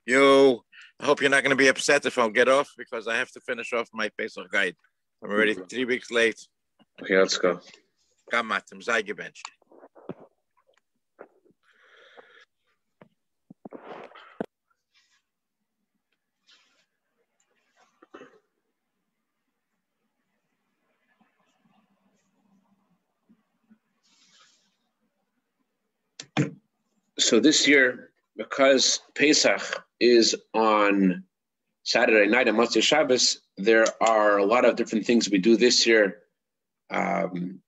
I hope you're not going to be upset if I get off because I have to finish off my Pesach guide. I'm already 3 weeks late. Okay, let's go. Kamatim, sei gebencht. So this year, because Pesach is on Saturday night and Motzei Shabbas, there are a lot of different things we do this year, different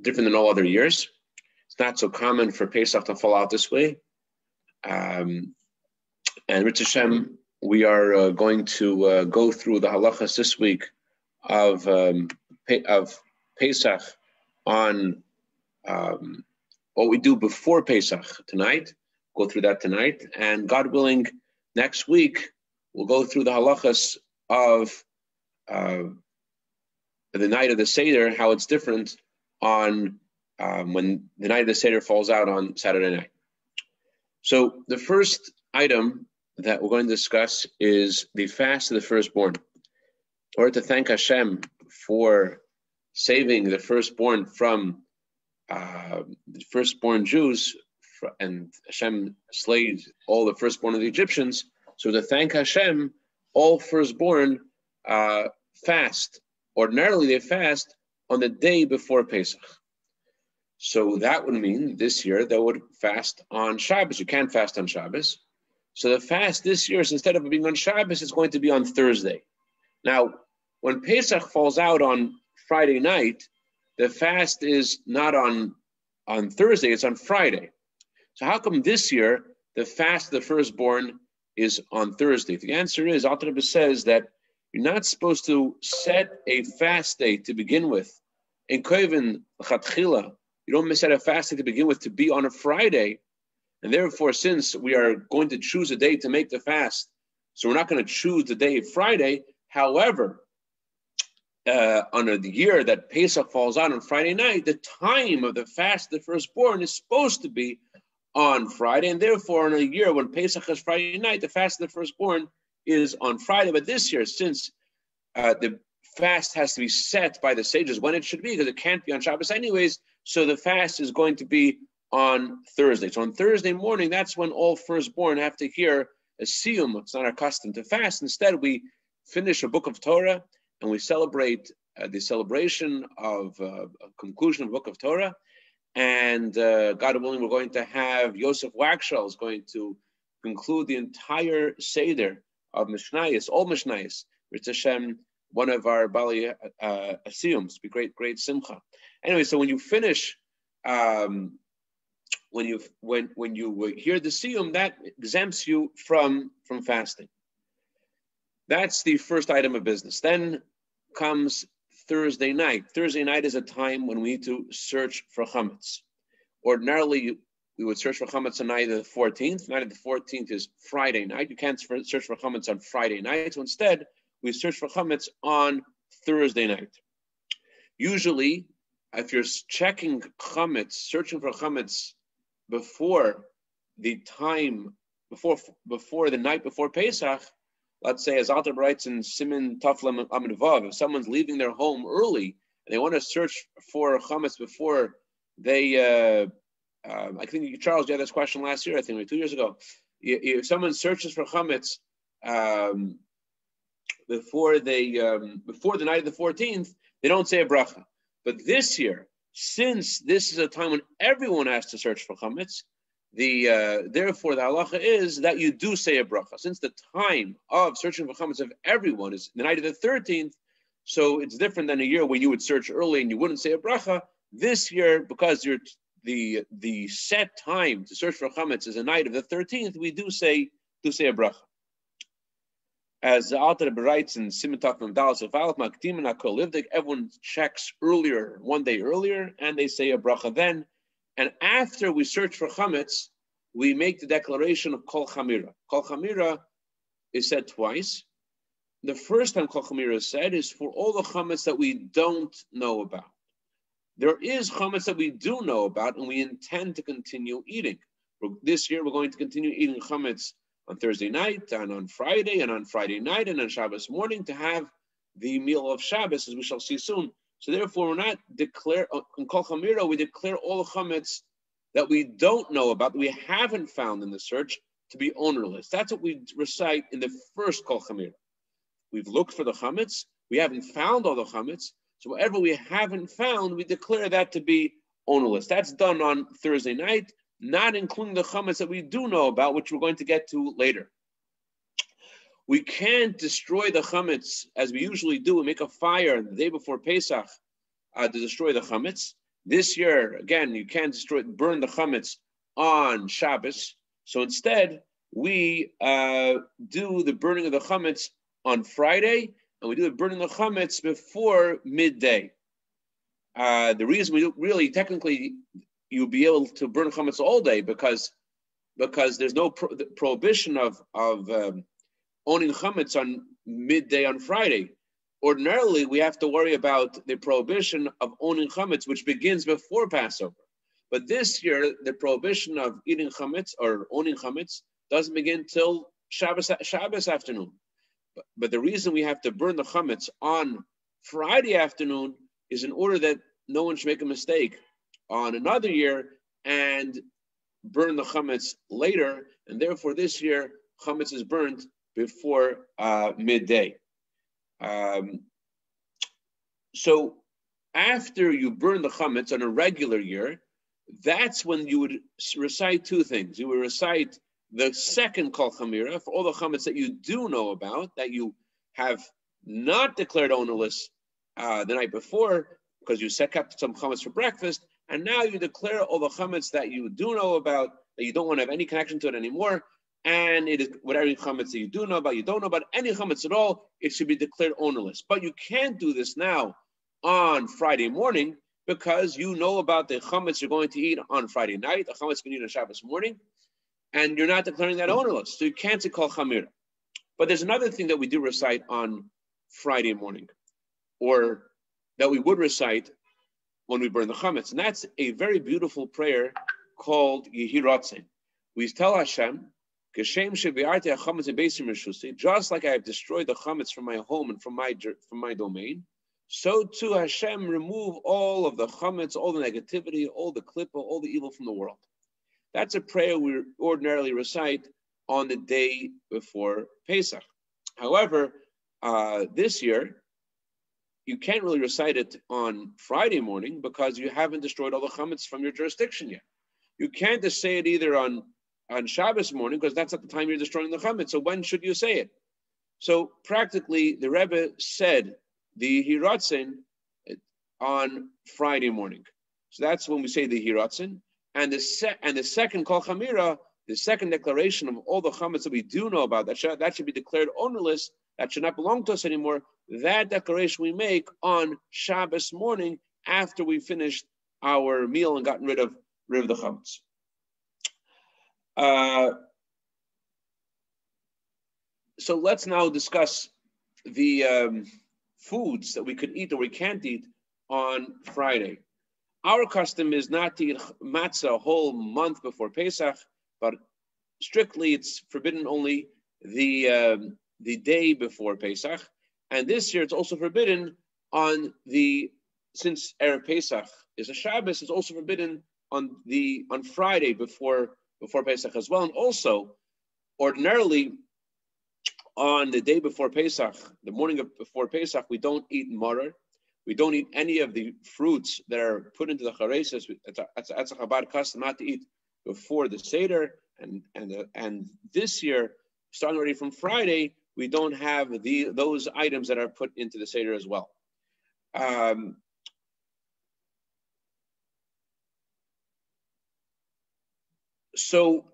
than all other years. It's not so common for Pesach to fall out this way. And Ritz Hashem, we are going to go through the halachas this week of Pesach on what we do before Pesach tonight. Go through that tonight. And God willing, next week, we'll go through the halachas of the night of the Seder, how it's different on when the night of the Seder falls out on Saturday night. So the first item that we're going to discuss is the fast of the firstborn. In order to thank Hashem for saving the firstborn from the firstborn Jews, and Hashem slayed all the firstborn of the Egyptians. So to thank Hashem, all firstborn fast. Ordinarily, they fast on the day before Pesach. So that would mean this year they would fast on Shabbos. You can't fast on Shabbos. So the fast this year, instead of being on Shabbos, it's going to be on Thursday. Now, when Pesach falls out on Friday night, the fast is not on Thursday, it's on Friday. So how come this year the fast of the firstborn is on Thursday? The answer is, Alter Rebbe says that you're not supposed to set a fast day to begin with. In Koven L'chatchila, you don't set a fast day to begin with to be on a Friday. And therefore, since we are going to choose a day to make the fast, so we're not going to choose the day of Friday. However, on the year that Pesach falls out on Friday night, the time of the fast of the firstborn is supposed to be on Friday, and therefore, in a year when Pesach is Friday night, the fast of the firstborn is on Friday. But this year, since the fast has to be set by the sages when it should be, because it can't be on Shabbos anyways, so the fast is going to be on Thursday. So on Thursday morning, that's when all firstborn have to hear a siyum. It's not our custom to fast. Instead, we finish a book of Torah, and we celebrate the celebration of conclusion of the book of Torah. And God willing, we're going to have Yosef Waxhall is going to conclude the entire Seder of Mishnayos, all Mishnayos. Ritz Hashem, one of our Bali Asiyums, be great simcha. Anyway, so when you finish, when you hear the siyum, that exempts you from fasting. That's the first item of business. Then comes Thursday night. Thursday night is a time when we need to search for chametz. Ordinarily, we would search for chametz on night of the 14th. Night of the 14th is Friday night. You can't search for chametz on Friday night. So instead, we search for chametz on Thursday night. Usually, if you're checking chametz, searching for chametz before the time, before the night before Pesach, let's say, as Alter writes in Siman Taflam Amud Vav, if someone's leaving their home early and they want to search for chametz before they, I think Charles, you had this question last year, I think, or 2 years ago. If someone searches for chametz before the night of the 14th, they don't say a bracha. But this year, since this is a time when everyone has to search for chametz, therefore the halacha is that you do say a bracha. Since the time of searching for chametz of everyone is the night of the 13th, so it's different than a year when you would search early and you wouldn't say a bracha. This year, because the set time to search for chametz is the night of the 13th, we do say a bracha. As the Alter writes in Siman Taflam Dalas of Aleph, Makdim and Akol Livdik, everyone checks earlier, one day earlier, and they say a bracha then. And after we search for chametz, we make the declaration of Kol Chamira. Kol Chamira is said twice. The first time Kol Chamira is said is for all the chametz that we don't know about. There is chametz that we do know about, and we intend to continue eating. This year, we're going to continue eating chametz on Thursday night, and on Friday, and on Friday night, and on Shabbos morning to have the meal of Shabbos, as we shall see soon. So therefore, we're not declare in Kol Chamira, we declare all the chametz that we don't know about, that we haven't found in the search, to be ownerless. That's what we recite in the first Kol Chamira. We've looked for the chametz, we haven't found all the chametz, so whatever we haven't found, we declare that to be ownerless. That's done on Thursday night, not including the chametz that we do know about, which we're going to get to later. We can't destroy the chametz as we usually do and make a fire the day before Pesach to destroy the chametz. This year, again, you can't burn the chametz on Shabbos. So instead, we do the burning of the chametz on Friday, and we do the burning of the chametz before midday. The reason we really, technically, you'll be able to burn chametz all day because there's no prohibition of owning chametz on midday on Friday. Ordinarily, we have to worry about the prohibition of owning chametz, which begins before Passover. But this year, the prohibition of eating chametz or owning chametz doesn't begin till Shabbos afternoon. But the reason we have to burn the chametz on Friday afternoon is in order that no one should make a mistake on another year and burn the chametz later. And therefore, this year, chametz is burnt before midday. So after you burn the chametz on a regular year, that's when you would recite two things. You would recite the second Kol Chamira for all the chametz that you do know about, that you have not declared ownerless the night before, because you kept some chametz for breakfast, and now you declare all the chametz that you do know about, that you don't want to have any connection to it anymore, and it is whatever chametz that you do know about, you don't know about any chametz at all, it should be declared ownerless. But you can't do this now on Friday morning, because you know about the chametz you're going to eat on Friday night, the chametz you can eat on Shabbos morning, and you're not declaring that ownerless. So you can't say Kol Chamira. But there's another thing that we do recite on Friday morning, or that we would recite when we burn the chametz, and that's a very beautiful prayer called Yehi Ratzon. We tell Hashem, just like I have destroyed the chametz from my home and from my domain, so too Hashem remove all of the chametz, all the negativity, all the klippa, all the evil from the world. That's a prayer we ordinarily recite on the day before Pesach. However, this year, you can't really recite it on Friday morning because you haven't destroyed all the chametz from your jurisdiction yet. You can't just say it either on Shabbos morning because that's at the time you're destroying the chametz. So when should you say it? So practically, the Rebbe said the Yehi Ratzon on Friday morning. So that's when we say the Yehi Ratzon. And the second Kol Chamira, the second declaration of all the chametz that we do know about, that should be declared ownerless, that should not belong to us anymore, that declaration we make on Shabbos morning after we finished our meal and gotten rid of the chametz. So let's now discuss the foods that we could eat or we can't eat on Friday. Our custom is not to eat matzah a whole month before Pesach, but strictly it's forbidden only the day before Pesach. And this year it's also forbidden since Erev Pesach is a Shabbos, it's also forbidden on Friday before Pesach as well. And also, ordinarily, on the day before Pesach, the morning before Pesach, we don't eat maror. We don't eat any of the fruits that are put into the chareses. That's a Chabad custom not to eat before the Seder. And this year, starting already from Friday, we don't have those items that are put into the Seder as well. So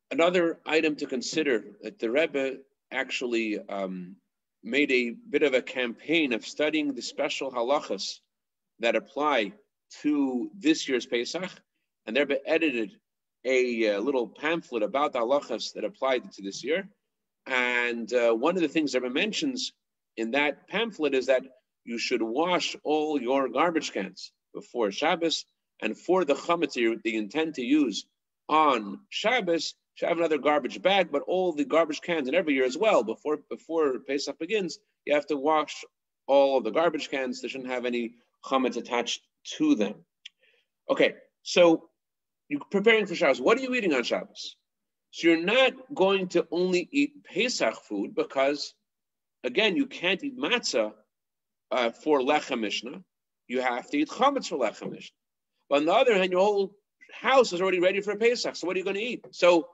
another item to consider that the Rebbe actually made a bit of a campaign of studying the special halachas that apply to this year's Pesach, and the Rebbe edited a little pamphlet about the halachas that applied to this year. And one of the things the Rebbe mentions in that pamphlet is that you should wash all your garbage cans before Shabbos, and for the chametz that you intend to use on Shabbos, should have another garbage bag, but all the garbage cans, and every year as well, before Pesach begins, you have to wash all of the garbage cans. They shouldn't have any chametz attached to them. Okay, so you're preparing for Shabbos. What are you eating on Shabbos? So you're not going to only eat Pesach food because, again, you can't eat matzah for Lechem Mishnah. You have to eat chametz for Lechem Mishnah. But on the other hand, your whole house is already ready for Pesach. So what are you going to eat? So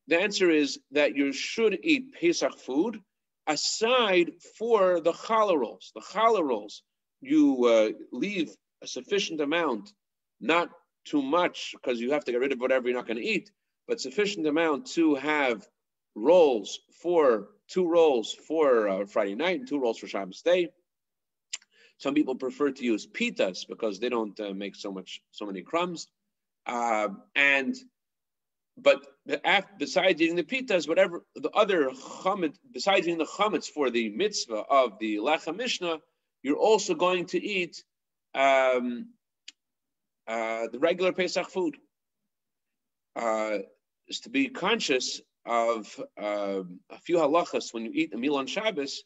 the answer is that you should eat Pesach food aside for the challah rolls. The challah rolls, you leave a sufficient amount, not too much because you have to get rid of whatever you're not going to eat, but sufficient amount to have rolls for 2 rolls for Friday night and 2 rolls for Shabbos day. Some people prefer to use pitas because they don't make so many crumbs. But besides eating the pitas, whatever the other chametz, besides eating the chametz for the mitzvah of the Lechem Mishnah, you're also going to eat the regular Pesach food. Is to be conscious of a few halachas when you eat a meal on Shabbos.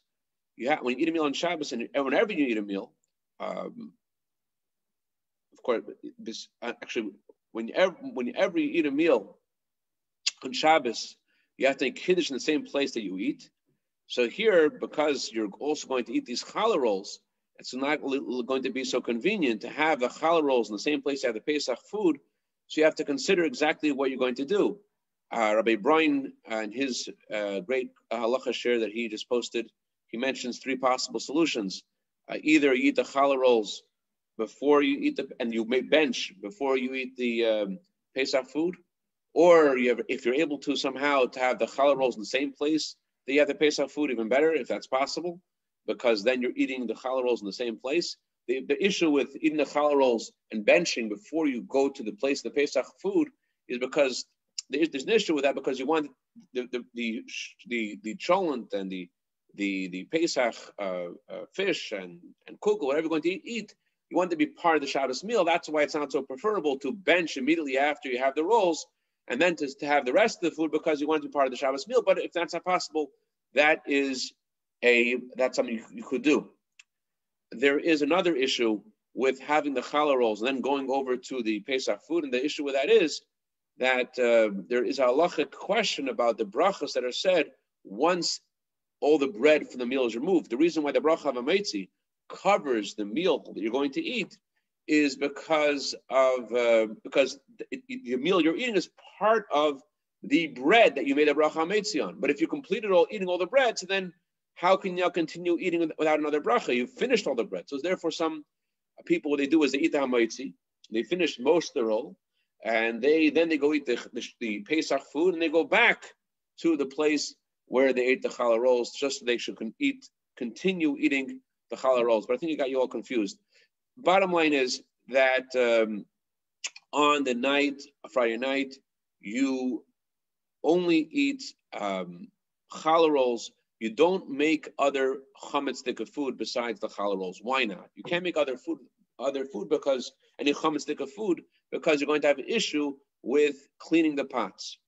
When you eat a meal on Shabbos, and whenever you eat a meal, of course, actually, whenever you eat a meal on Shabbos, you have to make kiddush in the same place that you eat. So here, because you're also going to eat these challah rolls, it's not going to be so convenient to have the challah rolls in the same place you have the Pesach food. So you have to consider exactly what you're going to do. Rabbi Brian, in his great halacha share that he just posted, he mentions 3 possible solutions. Either you eat the challah rolls before you eat and you may bench before you eat the Pesach food, or if you're able to somehow to have the challah rolls in the same place that you have the Pesach food, even better if that's possible, because then you're eating the challah rolls in the same place. The issue with eating the challah rolls and benching before you go to the place of the Pesach food is because there's an issue with that, because you want the cholent and the Pesach fish and kugel, whatever you're going to eat, you want to be part of the Shabbos meal. That's why it's not so preferable to bench immediately after you have the rolls and then to have the rest of the food, because you want to be part of the Shabbos meal. But if that's not possible, that's something you could do. There is another issue with having the challah rolls and then going over to the Pesach food, and the issue with that is that there is a halachic question about the brachas that are said once all the bread from the meal is removed. The reason why the bracha of a Motzei covers the meal that you're going to eat is because the meal you're eating is part of the bread that you made a bracha Motzei on. But if you completed eating all the bread, so then how can you now continue eating without another bracha? You've finished all the bread. So therefore, some people, what they do is they eat the Motzei, they finish most of the roll, and then they go eat the Pesach food, and they go back to the place where they ate the challah rolls, just so they should continue eating the challah rolls. But I think it got you all confused. Bottom line is that on the night, Friday night, you only eat challah rolls. You don't make other chametz stika food besides the challah rolls. Why not? You can't make other food because any chametz stika food, because you're going to have an issue with cleaning the pots.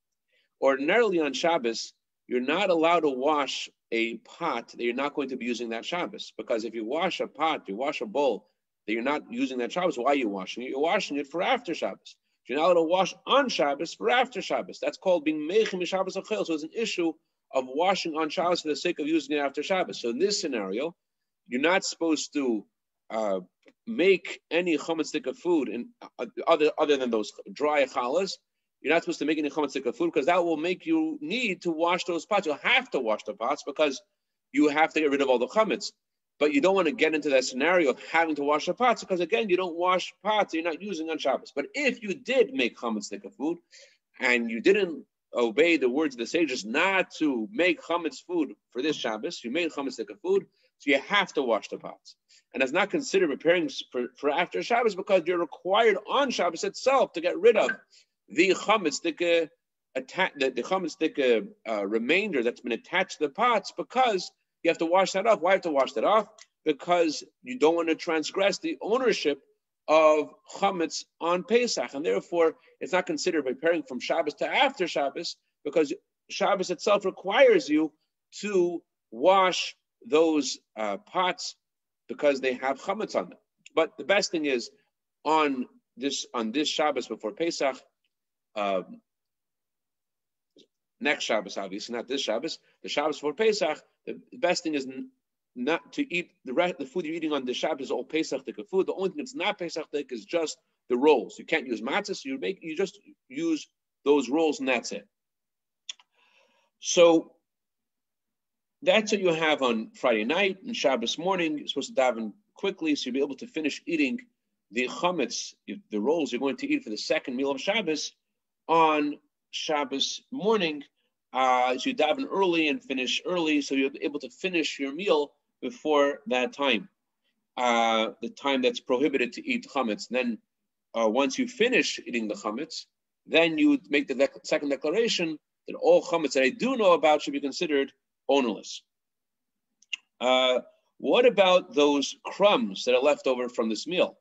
Ordinarily on Shabbos, you're not allowed to wash a pot that you're not going to be using that Shabbos, because if you wash a pot, you wash a bowl that you're not using that Shabbos, why are you washing it? You're washing it for after Shabbos. You're not allowed to wash on Shabbos for after Shabbos. That's called being meichim Shabbos achel. So it's an issue of washing on Shabbos for the sake of using it after Shabbos. So in this scenario, you're not supposed to make any chametz stika food other than those dry challahs. You're not supposed to make any chametz stika food, because that will make you need to wash those pots. You'll have to wash the pots because you have to get rid of all the chametz. But you don't want to get into that scenario of having to wash the pots, because again, you don't wash pots that you're not using on Shabbos. But if you did make chametz stika food and you didn't obey the words of the sages not to make chametz food for this Shabbos, you made chametz stika food, so you have to wash the pots. And it's not considered preparing for after Shabbos, because you're required on Shabbos itself to get rid of the chametz stika, the chametz stika remainder that's been attached to the pots, because you have to wash that off. Why have to wash that off? Because you don't want to transgress the ownership of chametz on Pesach, and therefore it's not considered preparing from Shabbos to after Shabbos, because Shabbos itself requires you to wash those pots because they have chametz on them. But the best thing is on this Shabbos before Pesach, next Shabbos, obviously, not this Shabbos, the Shabbos before Pesach, the best thing is not to eat the food you're eating on the Shabbos is all Pesach food. The only thing that's not Pesach is just the rolls. You can't use matzah, so you just use those rolls and that's it. So that's what you have on Friday night and Shabbos morning. You're supposed to daven quickly, so you'll be able to finish eating the chametz, the rolls you're going to eat for the second meal of Shabbos on Shabbos morning. So you daven early and finish early, so you'll be able to finish your meal before that time, the time that's prohibited to eat chametz. Then once you finish eating the chametz, then you would make the second declaration that all chametz that I do know about should be considered ownerless. What about those crumbs that are left over from this meal?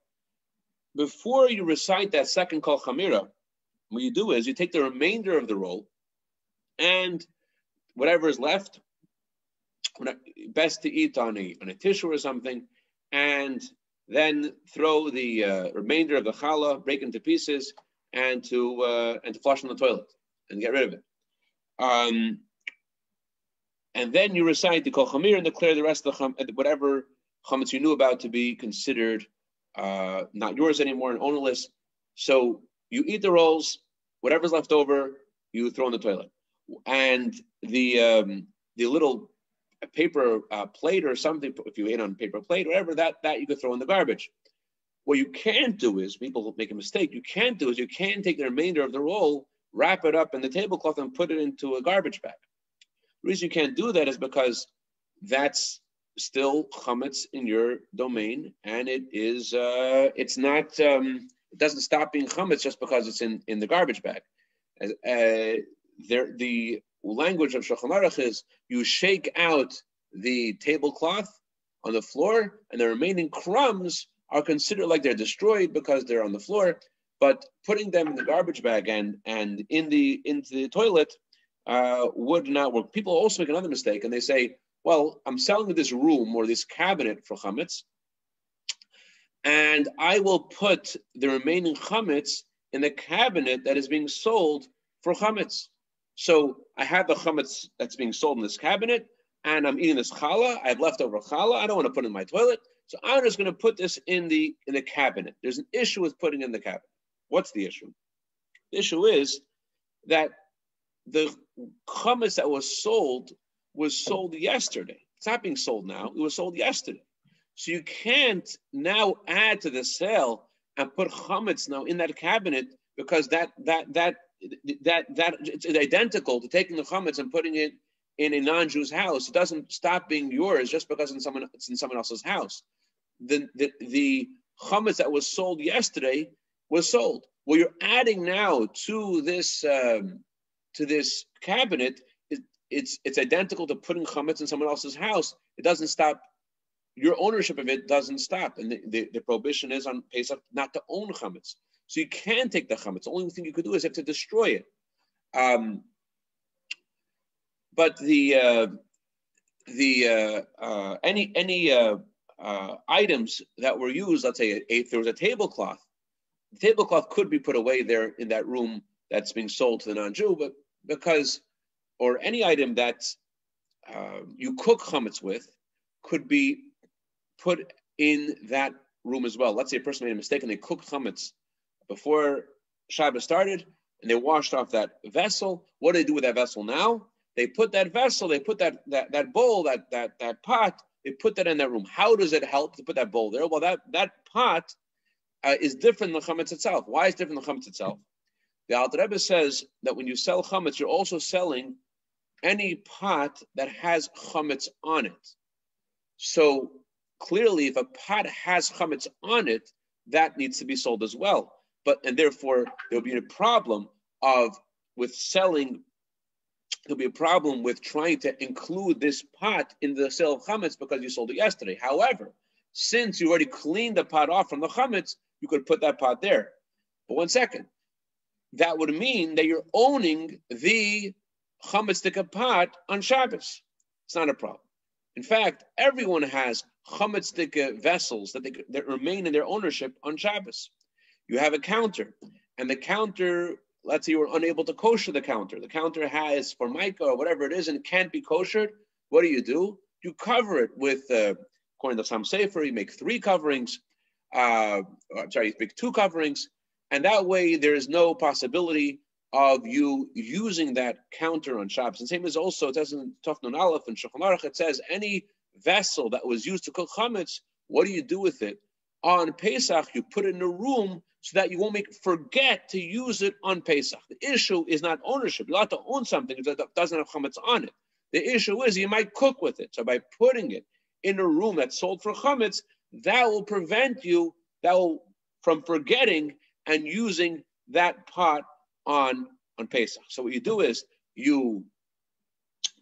Before you recite that second kol chamira, what you do is you take the remainder of the roll and whatever is left, best to eat on a tissue or something, and then throw the remainder of the challah, break into pieces, and to flush in the toilet and get rid of it. And then you recite the kol chamir and declare the rest of the whatever chametz you knew about to be considered not yours anymore and ownerless. So you eat the rolls, whatever's left over, you throw in the toilet. And the little paper plate or something, if you ate on a paper plate, whatever, that you could throw in the garbage. What you can't do is, people make a mistake, you can take the remainder of the roll, wrap it up in the tablecloth and put it into a garbage bag. The reason you can't do that is because that's still chametz in your domain, and it is it's not it doesn't stop being chametz just because it's in the garbage bag. The language of Shulchan Aruch is you shake out the tablecloth on the floor, and the remaining crumbs are considered like they're destroyed because they're on the floor. But putting them in the garbage bag and into the toilet would not work. People also make another mistake, and they say, well, I'm selling this room or this cabinet for chametz, and I will put the remaining chametz in the cabinet that is being sold for chametz. So I have the chametz that's being sold in this cabinet, and I'm eating this challah. I have leftover challah. I don't want to put it in my toilet, so I'm just going to put this in the cabinet. There's an issue with putting it in the cabinet. What's the issue? The issue is that the chametz that was sold yesterday. It's not being sold now. It was sold yesterday. So you can't now add to the sale and put chametz now in that cabinet, because that it's identical to taking the chametz and putting it in a non-Jew's house. It doesn't stop being yours just because it's in someone else's house. The chametz that was sold yesterday was sold. What you're adding now to this cabinet, it's identical to putting chametz in someone else's house. It doesn't stop. Your ownership of it doesn't stop, and the prohibition is on Pesach not to own chametz. So you can take the chametz. The only thing you could do is you have to destroy it. But any items that were used, let's say if there was a tablecloth, the tablecloth could be put away there in that room that's being sold to the non-Jew, but or any item that you cook chametz with could be put in that room as well. Let's say a person made a mistake and they cooked chametz before Shabbos started, and they washed off that vessel. What do they do with that vessel now? They put that vessel, they put that bowl, that pot, they put that in that room. How does it help to put that bowl there? Well, that pot is different than the chametz itself. Why is it different than the chametz itself? The Alter Rebbe says that when you sell chametz, you're also selling any pot that has chametz on it. So clearly, if a pot has chametz on it, that needs to be sold as well. And therefore, there'll be a problem with selling. There'll be a problem with trying to include this pot in the sale of chametz because you sold it yesterday. However, since you already cleaned the pot off from the chametz, you could put that pot there. But one second, that would mean that you're owning the chametz stika pot on Shabbos. It's not a problem. In fact, everyone has chametz stika vessels that remain in their ownership on Shabbos. You have a counter, and the counter, let's say you were unable to kosher the counter. The counter has formica or whatever it is and it can't be koshered. What do? You cover it with, according to some sefer, you make 3 coverings. You make 2 coverings, and that way there is no possibility of you using that counter on Shabbos. And same as also, it says in Tov Nun Aleph and Shulchan Aruch, it says any vessel that was used to cook chametz, what do you do with it? On Pesach, you put it in a room so that you won't forget to use it on Pesach. The issue is not ownership. You're allowed to own something that doesn't have chametz on it. The issue is you might cook with it. So by putting it in a room that's sold for chametz, that will prevent you from forgetting and using that pot on Pesach. So what you do is you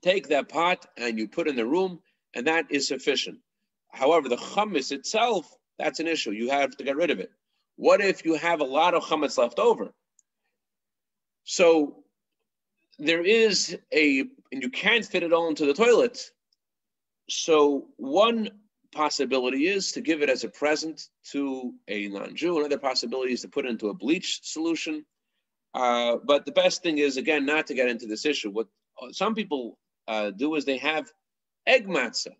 take that pot and you put in the room, and that is sufficient. However, the chametz itself, that's an issue. You have to get rid of it. What if you have a lot of chametz left over? So there is and you can't fit it all into the toilet. So one possibility is to give it as a present to a non-Jew. Another possibility is to put it into a bleach solution. But the best thing is, again, not to get into this issue. What some people do is they have egg matzah.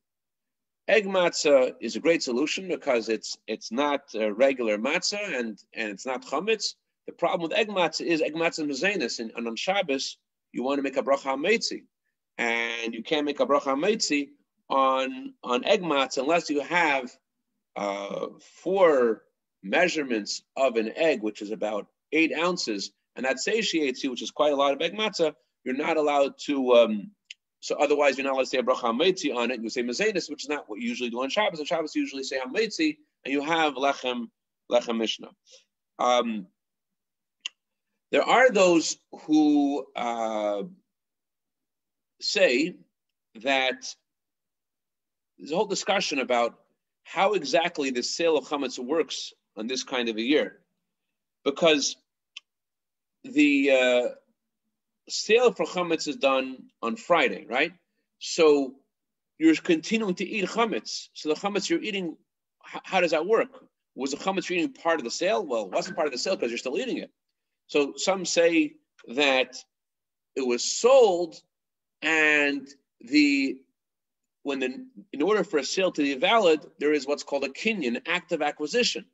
Egg matzah is a great solution because it's not regular matzah and it's not chametz. The problem with egg matzah is egg matzah mezainus, and on Shabbos you want to make a bracha meitzi, and you can't make a bracha meitzi on egg matzah unless you have 4 measurements of an egg, which is about 8 ounces, and that satiates you, which is quite a lot of egg matzah. You're not allowed to. So otherwise, you're not allowed to say a bracha hameitzi on it. You say mezainus, which is not what you usually do on Shabbos. On Shabbos, you usually say hameitzi, and you have lechem mishnah. There are those who say that there's a whole discussion about how exactly the sale of chametz works on this kind of a year, because the sale for chametz is done on Friday, right? So you're continuing to eat chametz. So the chametz you're eating, how does that work? Was the chametz you're eating part of the sale? Well, it wasn't part of the sale because you're still eating it. So some say that it was sold, and in order for a sale to be valid, there is what's called a kinyan, an act of acquisition.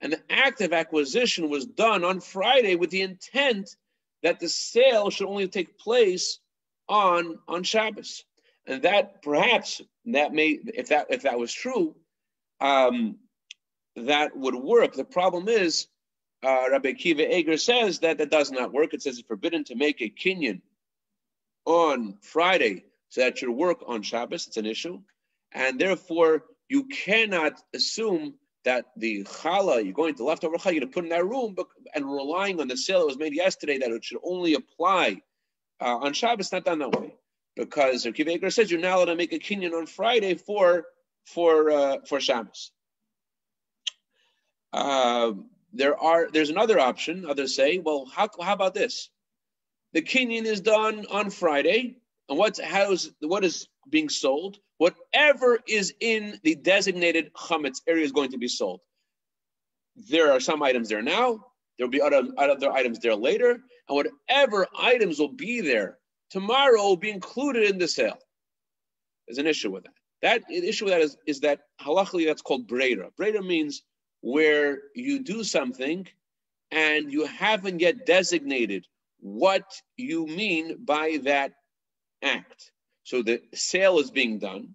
And the act of acquisition was done on Friday with the intent that the sale should only take place on Shabbos, and that perhaps that may, if that was true, that would work. The problem is, Rabbi Akiva Eger says that does not work. It says it's forbidden to make a kinyan on Friday, so that should work on Shabbos. It's an issue, and therefore you cannot assume that the challah you're going to leftover challah you're going to put in that room, and relying on the sale that was made yesterday that it should only apply on Shabbos. Not done that way, because Rabbi Akiva Eger says you're not allowed to make a kinyan on Friday for Shabbos. There's another option. Others say, well, how about this? The kinyan is done on Friday, and what is being sold? Whatever is in the designated chametz area is going to be sold. There are some items there now. There will be other items there later, and whatever items will be there tomorrow will be included in the sale. There's an issue with that. The issue with that is that halachically that's called breira. Breira means where you do something and you haven't yet designated what you mean by that act. So the sale is being done,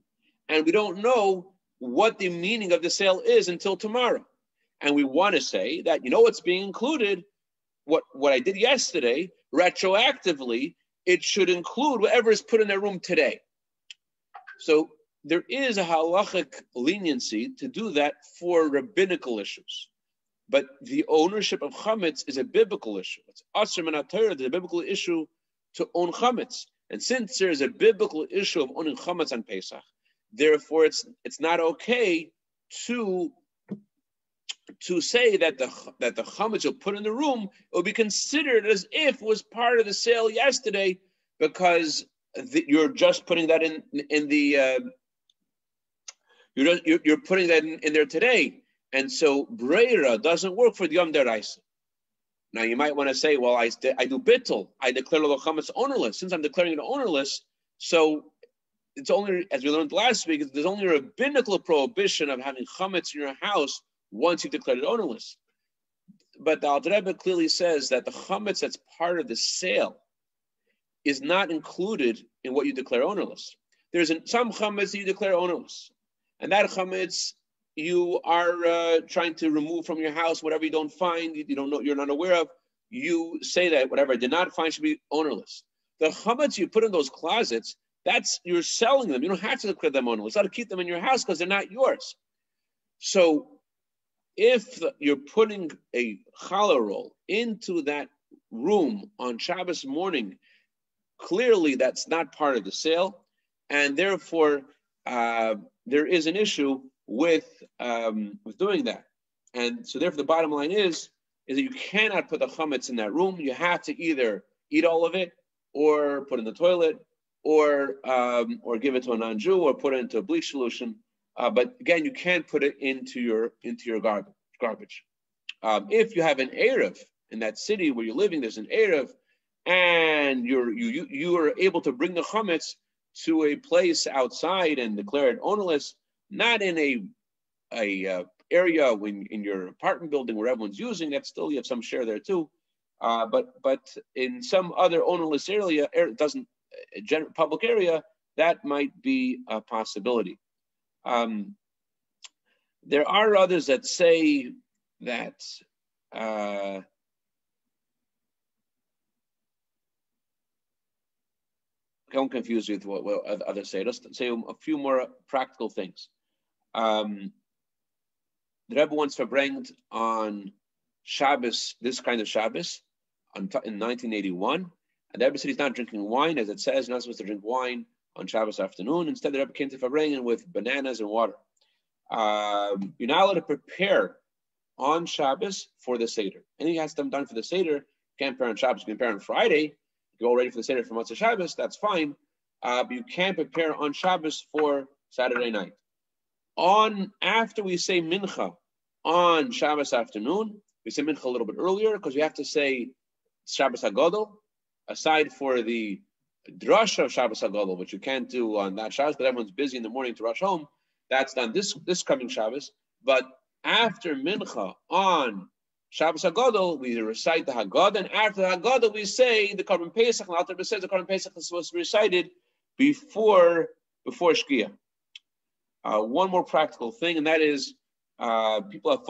and we don't know what the meaning of the sale is until tomorrow. And we want to say that, what's being included, what I did yesterday, retroactively, it should include whatever is put in their room today. So there is a halachic leniency to do that for rabbinical issues. But the ownership of chametz is a biblical issue. It's asr min haTorah, it's a biblical issue to own chametz. And since there is a biblical issue of owning chametz on Pesach, therefore it's not okay to say that the chametz you'll put in the room will be considered as if it was part of the sale yesterday, because you're just putting that in the you're putting that in there today, and so breira doesn't work for the Yom Deraisa. Now you might want to say, well, I do bittul, I declare the chametz ownerless. Since I'm declaring it ownerless, so it's only, as we learned last week, there's only a rabbinical prohibition of having chametz in your house once you've declared it ownerless. But the Alter Rebbe clearly says that the chametz that's part of the sale is not included in what you declare ownerless. There's some chametz that you declare ownerless, and that chametz you are trying to remove from your house, whatever you don't find, you don't know, you're not aware of. You say that whatever I did not find should be ownerless. The chametz you put in those closets, that's, you're selling them. You don't have to declare them ownerless. You got to keep them in your house because they're not yours. So if you're putting a challah roll into that room on Shabbos morning, clearly that's not part of the sale, and therefore there is an issue with doing that. And so therefore the bottom line is that you cannot put the chametz in that room. You have to either eat all of it, or put it in the toilet, or give it to a non-Jew, or put it into a bleach solution. But again, you can't put it into your garbage. If you have an Erev in that city where you're living, there's an Erev, and you are able to bring the chametz to a place outside and declare it ownerless, not in a area in your apartment building where everyone's using that. Still, you have some share there too. But in some other ownerless area, public area, that might be a possibility. There are others that say that don't confuse you with what others say. Let's say a few more practical things. The Rebbe once verbringed on Shabbos, this kind of Shabbos, in 1981, and the Rebbe said he's not drinking wine, as it says, you're not supposed to drink wine on Shabbos afternoon. Instead, the Rebbe came to verbringen with bananas and water. You're not allowed to prepare on Shabbos for the Seder. Anything has to be done for the Seder. You can't prepare on Shabbos, you can prepare on Friday. You're all ready for the Seder for Motzei Shabbos, that's fine. But you can't prepare on Shabbos for Saturday night. After we say Mincha on Shabbos afternoon, we say Mincha a little bit earlier because we have to say Shabbos HaGadol, aside for the drasha of Shabbos HaGadol, which you can't do on that Shabbos, but everyone's busy in the morning to rush home. That's done this coming Shabbos. But after Mincha on Shabbos HaGadol, we recite the Haggadah, and after the Haggadah, we say the Korban Pesach. And Alter Rebbe says the Korban Pesach is supposed to be recited before Shkia. One more practical thing, and that is people have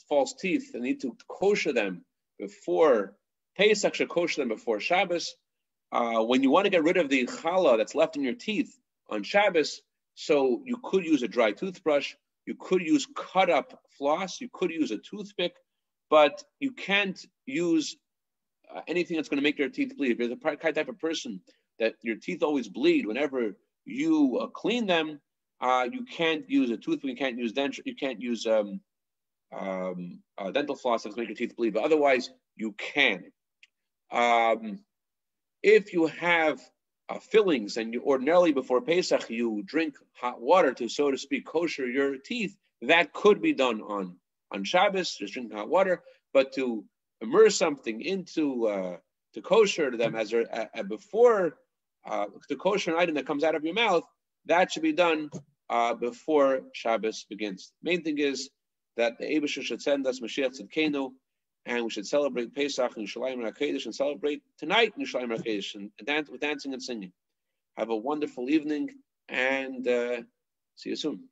false teeth and need to kosher them before Pesach, should kosher them before Shabbos. When you want to get rid of the challah that's left in your teeth on Shabbos, so you could use a dry toothbrush, you could use cut up floss, you could use a toothpick, but you can't use anything that's going to make your teeth bleed. If you're the type of person that your teeth always bleed whenever you clean them, you can't use a toothpick, you can't use denture, you can't use dental floss that's make your teeth bleed, but otherwise you can. If you have fillings and you ordinarily before Pesach you drink hot water to, so to speak, kosher your teeth, that could be done on Shabbos, just drinking hot water, but to immerse something into to kosher them as before to kosher an item that comes out of your mouth, that should be done before Shabbos begins. Main thing is that the Eibusher should send us Mashiach Tzidkenu, and we should celebrate Pesach in Yerushalayim HaKodesh and celebrate tonight in Yerushalayim HaKodesh and with dancing and singing. Have a wonderful evening, and see you soon.